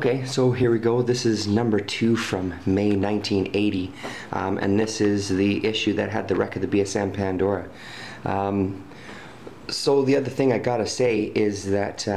Okay, so here we go. This is number 2 from May 1980, and this is the issue that had the wreck of the BSM Pandora. So the other thing I gotta say is that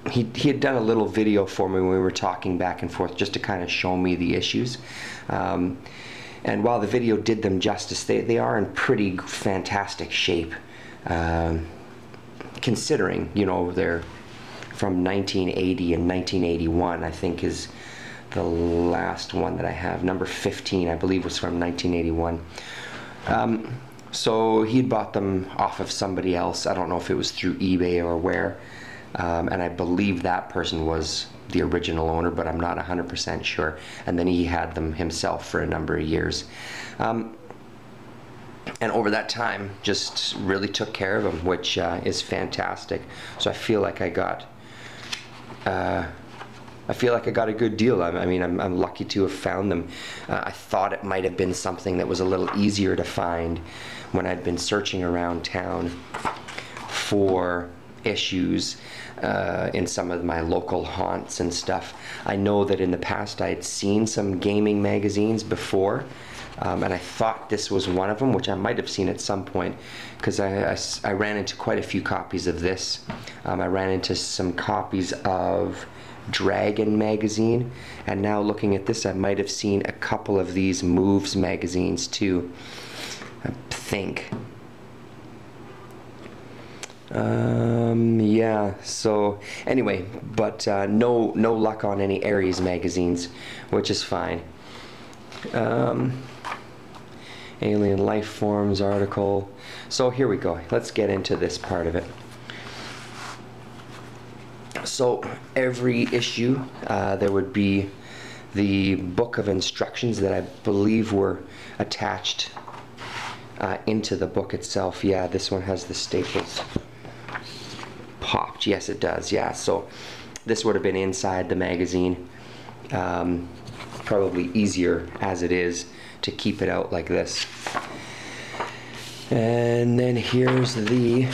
he had done a little video for me when we were talking back and forth just to kind of show me the issues. And while the video did them justice, they are in pretty fantastic shape, considering, you know, they're from 1980 and 1981, I think is the last one that I have. Number 15, I believe, was from 1981. So he'd bought them off of somebody else. I don't know if it was through eBay or where. And I believe that person was the original owner, but I'm not 100% sure. And then he had them himself for a number of years. And over that time, just really took care of them, which is fantastic. So I feel like I got a good deal. I mean, I'm lucky to have found them. I thought it might have been something that was a little easier to find when I'd been searching around town for issues in some of my local haunts and stuff. I know that in the past I had seen some gaming magazines before, and I thought this was one of them, which I might have seen at some point, because I ran into quite a few copies of this. I ran into some copies of Dragon magazine, and now looking at this, I might have seen a couple of these Moves magazines too, I think. Yeah, so anyway, but no luck on any ARES magazines, which is fine. Alien life forms article. So here we go. Let's get into this part of it. So every issue there would be the book of instructions that I believe were attached into the book itself. Yeah, this one has the staples popped. Yes, it does. Yeah, so this would have been inside the magazine. Probably easier as it is to keep it out like this. And then here's the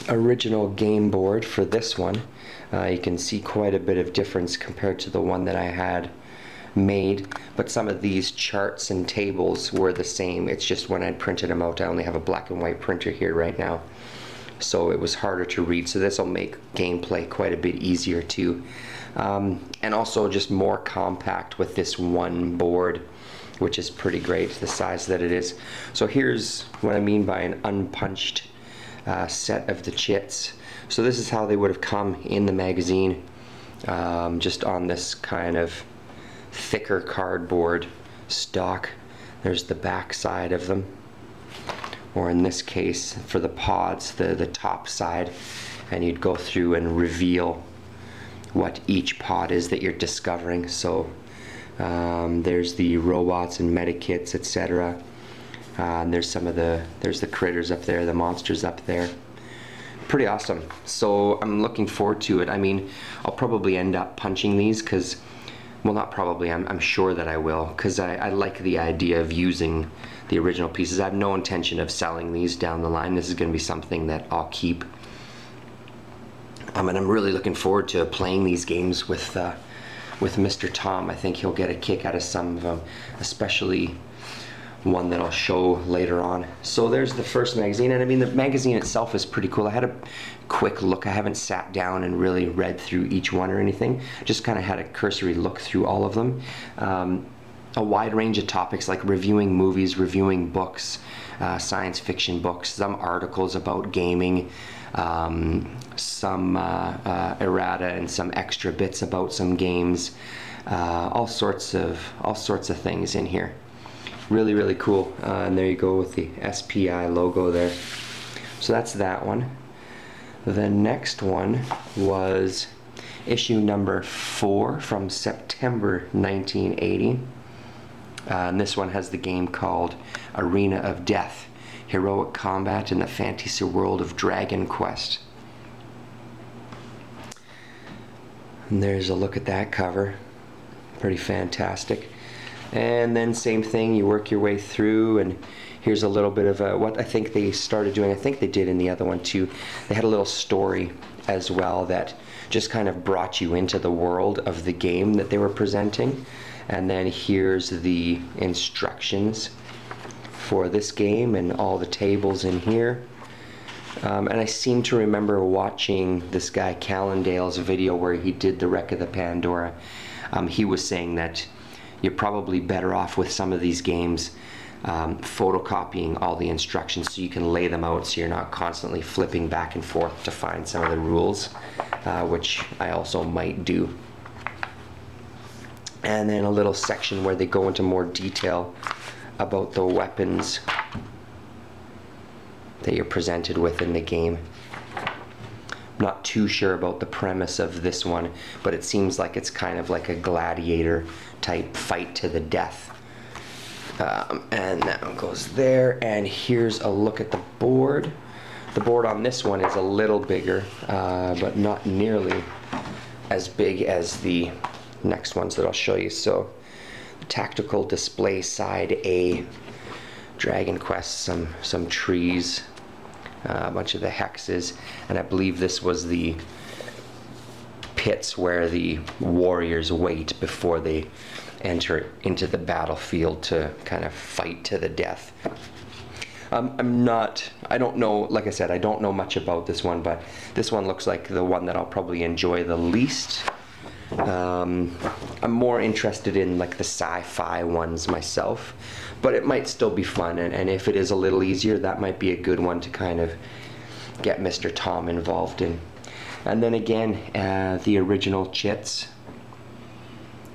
original game board for this one. You can see quite a bit of difference compared to the one that I had made, but some of these charts and tables were the same. It's just when I printed them out, I only have a black and white printer here right now, so it was harder to read. So this will make gameplay quite a bit easier too, and also just more compact with this one board, which is pretty great, the size that it is. So here's what I mean by an unpunched set of the chits. So this is how they would have come in the magazine, just on this kind of thicker cardboard stock. There's the back side of them, or in this case for the pods, the top side, and you'd go through and reveal what each pod is that you're discovering. So there's the robots and medikits, etc. And there's the critters up there, the monsters up there. Pretty awesome. So I'm looking forward to it. I mean, I'll probably end up punching these because, well, not probably, I'm sure that I will, because I like the idea of using the original pieces. I have no intention of selling these down the line. This is going to be something that I'll keep. And I'm really looking forward to playing these games with Mr. Tom. I think he'll get a kick out of some of them, especially one that I'll show later on. So there's the first magazine, and I mean the magazine itself is pretty cool. I had a quick look. I haven't sat down and really read through each one or anything. Just kind of had a cursory look through all of them. A wide range of topics like reviewing movies, reviewing books, science fiction books, some articles about gaming, some errata and some extra bits about some games, all sorts of things in here. Really, really cool. And there you go with the SPI logo there. So that's that one. The next one was issue number 4 from September 1980. And this one has the game called Arena of Death: Heroic Combat in the Fantasy World of Dragon Quest. And there's a look at that cover. Pretty fantastic. And then same thing, you work your way through, and here's a little bit of what I think they started doing. I think they did in the other one too. They had a little story as well that just kind of brought you into the world of the game that they were presenting. And then here's the instructions for this game and all the tables in here. And I seem to remember watching this guy Callendale's video where he did the Wreck of the Pandora. He was saying that you're probably better off with some of these games photocopying all the instructions so you can lay them out so you're not constantly flipping back and forth to find some of the rules, which I also might do. And then a little section where they go into more detail about the weapons that you're presented with in the game. I'm not too sure about the premise of this one, but it seems like it's kind of like a gladiator type fight to the death. And that one goes there, and here's a look at the board. The board on this one is a little bigger, but not nearly as big as the next ones that I'll show you. So the tactical display side A, Dragon Quest, some trees, a bunch of the hexes, and I believe this was the pits where the warriors wait before they enter into the battlefield to kind of fight to the death. I don't know, like I said, I don't know much about this one, but this one looks like the one that I'll probably enjoy the least. I'm more interested in like the sci-fi ones myself, but it might still be fun, and if it is a little easier, that might be a good one to kind of get Mr. Tom involved in. And then again, the original chits.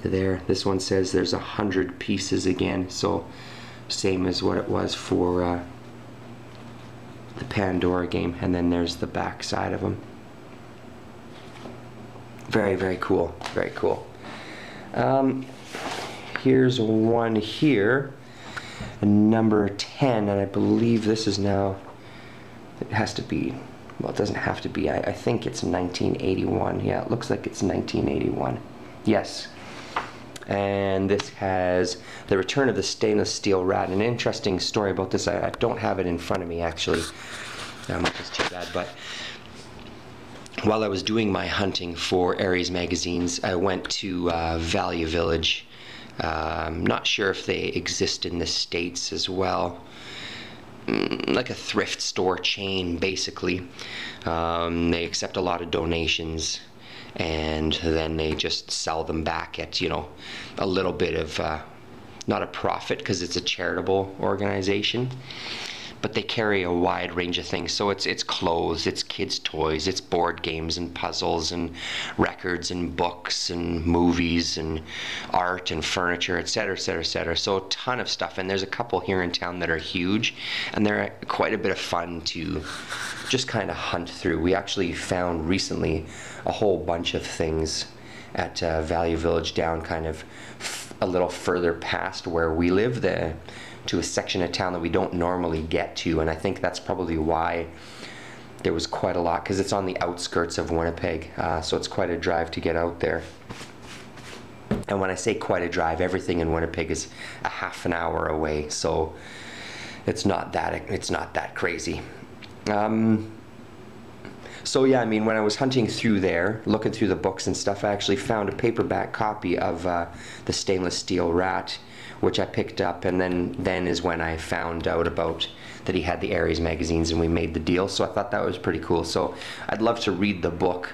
There, this one says there's 100 pieces again, so same as what it was for the Pandora game. And then there's the back side of them. Very, very cool, very cool. Here's one here, number 10, and I believe this is now, it has to be, well, it doesn't have to be, I think it's 1981. Yeah, it looks like it's 1981. Yes. And this has the return of the stainless steel rat. An interesting story about this. I don't have it in front of me actually, which is too bad. But while I was doing my hunting for ARES magazines, I went to Value Village. I'm not sure if they exist in the States as well. Like a thrift store chain, basically. They accept a lot of donations, and then they just sell them back at, you know, a little bit of, not a profit because it's a charitable organization, but they carry a wide range of things. So it's clothes, it's kids' toys, it's board games and puzzles and records and books and movies and art and furniture, etc., etc., etc. So a ton of stuff, and there's a couple here in town that are huge, and they're quite a bit of fun to just kind of hunt through. We actually found recently a whole bunch of things at Value Village down kind of a little further past where we live, to a section of town that we don't normally get to, and I think that's probably why there was quite a lot, because it's on the outskirts of Winnipeg, so it's quite a drive to get out there. And when I say quite a drive, everything in Winnipeg is a half an hour away, so it's not that crazy. So yeah, I mean, when I was hunting through there, looking through the books and stuff, I actually found a paperback copy of the Stainless Steel Rat, which I picked up, and then is when I found out about that he had the ARES magazines, and we made the deal. So I thought that was pretty cool. So I'd love to read the book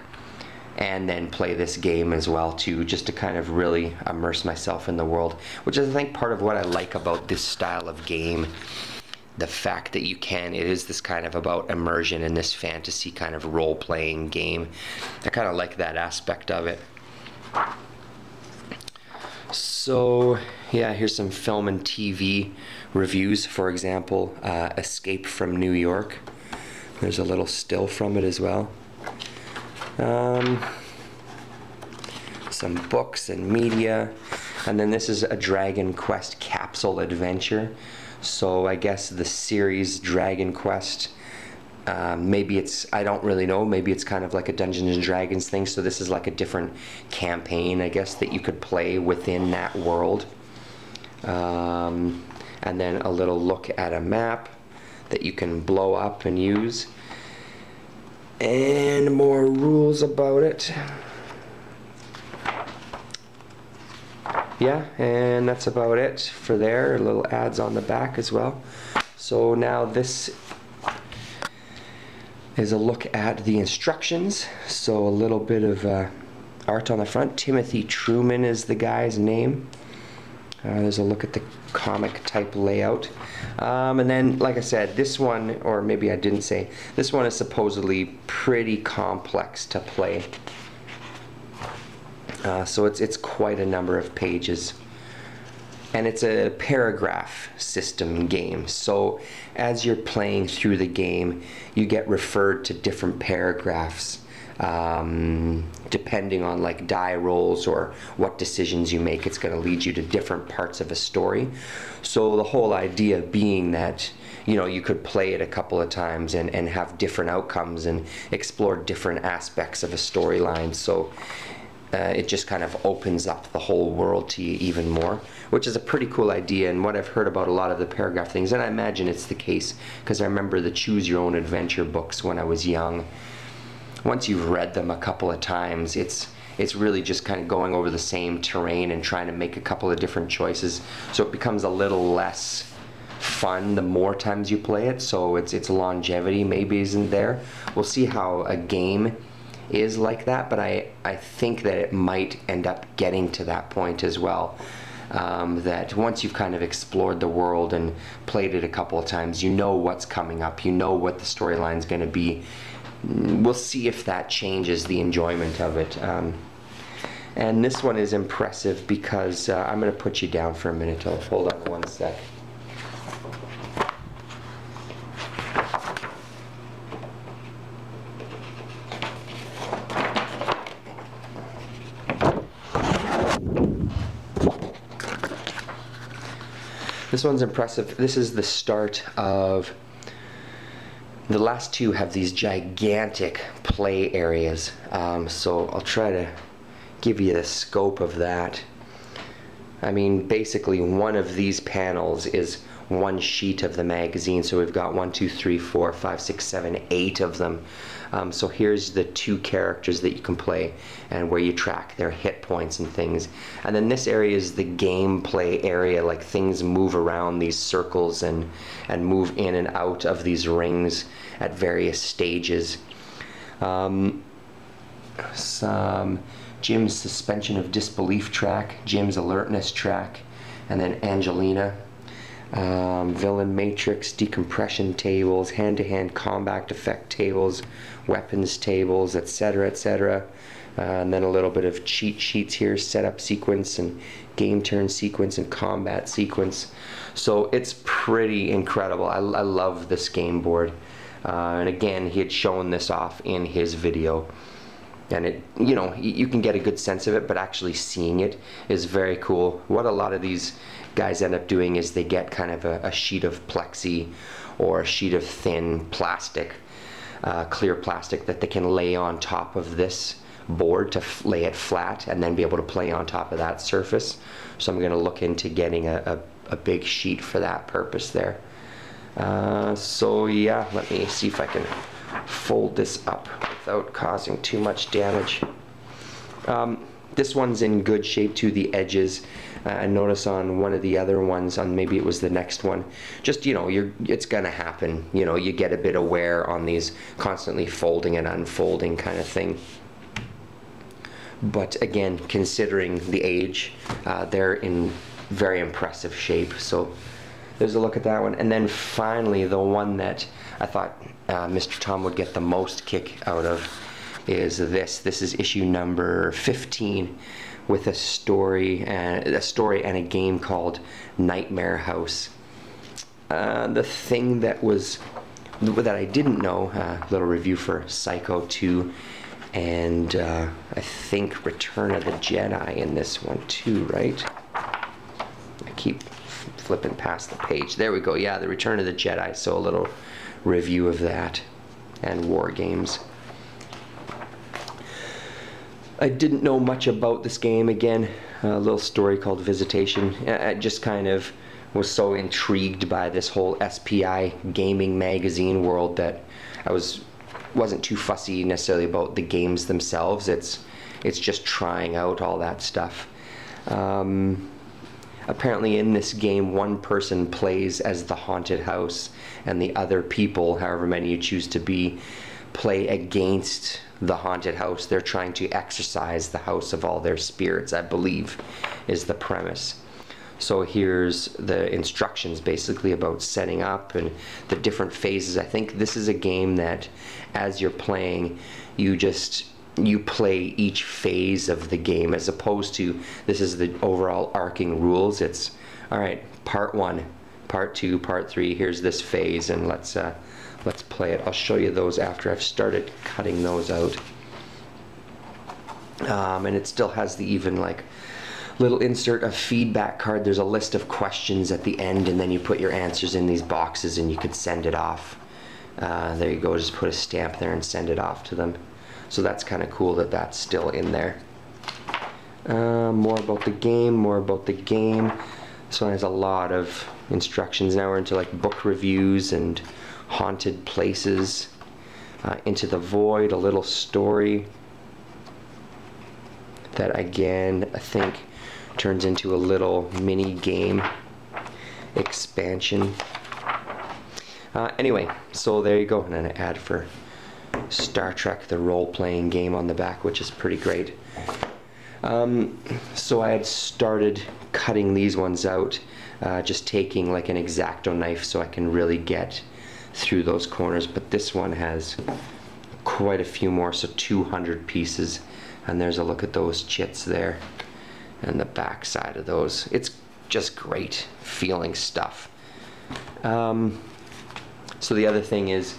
and then play this game as well too, just to kind of really immerse myself in the world, which is, I think, part of what I like about this style of game. The fact that it is this kind of about immersion in this fantasy kind of role-playing game. I kind of like that aspect of it. So yeah, here's some film and TV reviews. For example, Escape from New York. There's a little still from it as well. Some books and media. And then this is a Dragon Quest capsule adventure. So I guess the series Dragon Quest, maybe it's, I don't really know, maybe it's kind of like a Dungeons and Dragons thing, so this is like a different campaign, I guess, that you could play within that world. And then a little look at a map that you can blow up and use. And more rules about it. Yeah, and that's about it for there. Little ads on the back as well. So now this is a look at the instructions. So a little bit of art on the front. Timothy Truman is the guy's name. There's a look at the comic type layout. And then, like I said, this one, or maybe I didn't say, this one is supposedly pretty complex to play. So it's quite a number of pages. And it's a paragraph system game. So as you're playing through the game, you get referred to different paragraphs depending on like die rolls or what decisions you make. It's going to lead you to different parts of a story. So the whole idea being that, you know, you could play it a couple of times and have different outcomes and explore different aspects of a storyline. So it just kind of opens up the whole world to you even more, which is a pretty cool idea. And what I've heard about a lot of the paragraph things, and I imagine it's the case because I remember the Choose Your Own Adventure books when I was young. Once you've read them a couple of times, it's really just kind of going over the same terrain and trying to make a couple of different choices. So it becomes a little less fun the more times you play it. So its longevity maybe isn't there. We'll see how a game is like that, but I think that it might end up getting to that point as well. That once you've kind of explored the world and played it a couple of times, you know what's coming up, you know what the storyline's going to be. We'll see if that changes the enjoyment of it. And this one is impressive because I'm going to put you down for a minute. Hold on one sec. This one's impressive. This is the start of, the last two have these gigantic play areas. So I'll try to give you the scope of that. I mean, basically one of these panels is one sheet of the magazine. So we've got 1, 2, 3, 4, 5, 6, 7, 8 of them. So here's the 2 characters that you can play and where you track their hit points and things. And then this area is the gameplay area, like things move around these circles and move in and out of these rings at various stages. Some Jim's suspension of disbelief track, Jim's alertness track, and then Angelina. Villain matrix, decompression tables, hand-to-hand combat effect tables, weapons tables, etc., etc. And then a little bit of cheat sheets here, setup sequence and game turn sequence and combat sequence. So it's pretty incredible. I love this game board. And again, he had shown this off in his video. And it, you know, you can get a good sense of it, but actually seeing it is very cool. What a lot of these guys end up doing is they get kind of a sheet of plexi or a sheet of thin plastic, clear plastic that they can lay on top of this board to lay it flat and then be able to play on top of that surface. So I'm going to look into getting a big sheet for that purpose there. So yeah, let me see if I can fold this up without causing too much damage. This one's in good shape to the edges. I notice on one of the other ones, on maybe it was the next one, just, you know, it's gonna happen. You know, you get a bit of wear on these, constantly folding and unfolding kind of thing. But again, considering the age, they're in very impressive shape. So there's a look at that one. And then finally, the one that I thought Mr. Tom would get the most kick out of is this. This is issue number 15 with a story and a game called Nightmare House. The thing that I didn't know, little review for Psycho 2 and I think Return of the Jedi in this one too, right? I keep flipping past the page. There we go. Yeah, the Return of the Jedi. So a little review of that and War Games. I didn't know much about this game. Again, a little story called Visitation. I just kind of was so intrigued by this whole SPI gaming magazine world that I was wasn't too fussy necessarily about the games themselves. It's just trying out all that stuff. Apparently in this game, one person plays as the haunted house, and the other people, however many you choose to be, play against the haunted house. They're trying to exorcise the house of all their spirits, I believe, is the premise. So here's the instructions basically about setting up and the different phases. I think this is a game that as you're playing, you play each phase of the game, as opposed to this is the overall arcing rules. It's all right, part 1, part 2, part 3, here's this phase, and let's play it. I'll show you those after I've started cutting those out. And it still has the even like little insert of feedback card. There's a list of questions at the end, and then you put your answers in these boxes and you could send it off. There you go, just put a stamp there and send it off to them. So that's kind of cool that that's still in there. More about the game, So it has a lot of instructions. Now we're into like book reviews and haunted places. Into the Void, a little story that again I think turns into a little mini game expansion. Anyway, so there you go, and then an ad for Star Trek, the role-playing game on the back, which is pretty great. So I had started cutting these ones out, just taking like an X-Acto knife so I can really get through those corners, but this one has quite a few more, so 200 pieces, and there's a look at those chits there and the back side of those. It's just great feeling stuff. So the other thing is,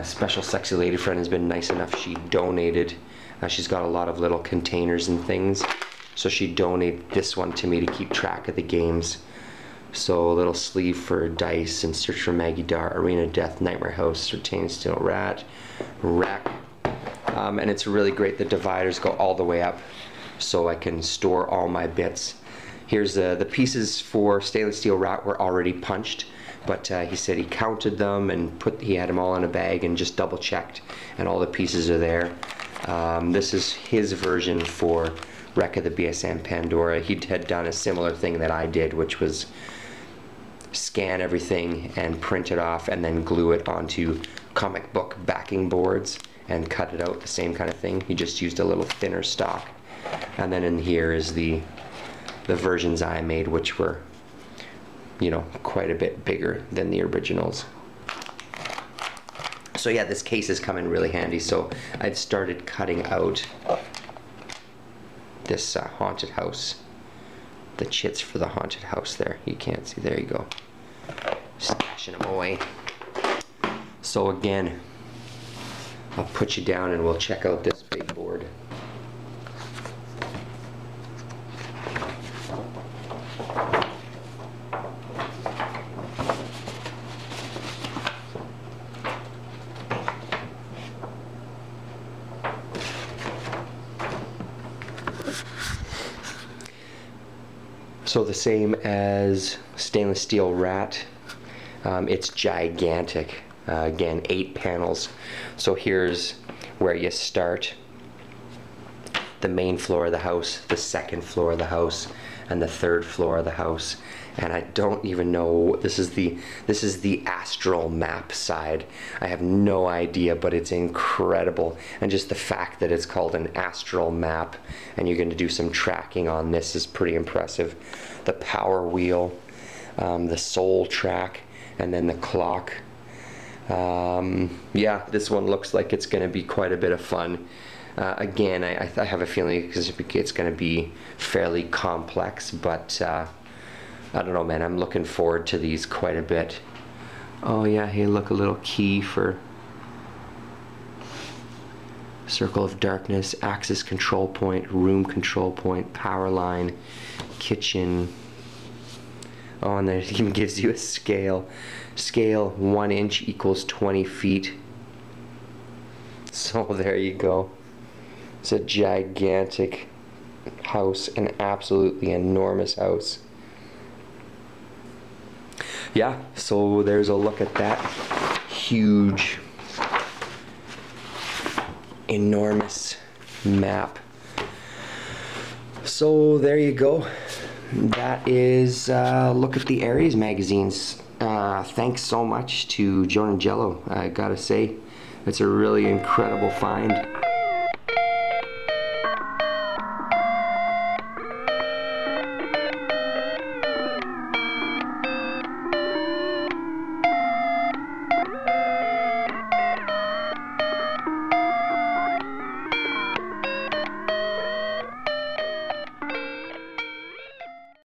special sexy lady friend has been nice enough, she donated, she's got a lot of little containers and things, so she donated this one to me to keep track of the games. So a little sleeve for Dice and Search for Maggie Dar, Arena Death, Nightmare House, Retain Steel Rat, Wreck, and it's really great. The dividers go all the way up so I can store all my bits. Here's the pieces for Stainless Steel Rat were already punched, but he said he counted them and he had them all in a bag and just double checked, and all the pieces are there. This is his version for Wreck of the BSM Pandora. He had done a similar thing that I did, which was scan everything and print it off and then glue it onto comic book backing boards and cut it out, the same kind of thing. He just used a little thinner stock. And then in here is the versions I made, which were, you know, quite a bit bigger than the originals. So yeah, this case has come in really handy. So I'd started cutting out this haunted house, the chits for the haunted house there. You can't see, there you go. Stashing them away. So again, I'll put you down and we'll check out this big board. So the same as Stainless Steel Rat, it's gigantic. Again, 8 panels. So here's where you start. The main floor of the house, the second floor of the house, and the third floor of the house. And I don't even know, this is the astral map side. I have no idea, but it's incredible. And just the fact that it's called an astral map and you're going to do some tracking on this is pretty impressive. The power wheel, the soul track, and then the clock. Yeah, this one looks like it's going to be quite a bit of fun. Again, I have a feeling it's going to be fairly complex, but I don't know, man. I'm looking forward to these quite a bit. Oh yeah, hey, look, a little key for Circle of Darkness, Axis control point, room control point, power line, kitchen. Oh, and then it even gives you a scale. Scale 1 inch equals 20 feet. So there you go. It's a gigantic house, an absolutely enormous house. Yeah, so there's a look at that huge enormous map. So there you go. That is a look at the ARES magazines. Thanks so much to Joan and Jello. I gotta say, it's a really incredible find.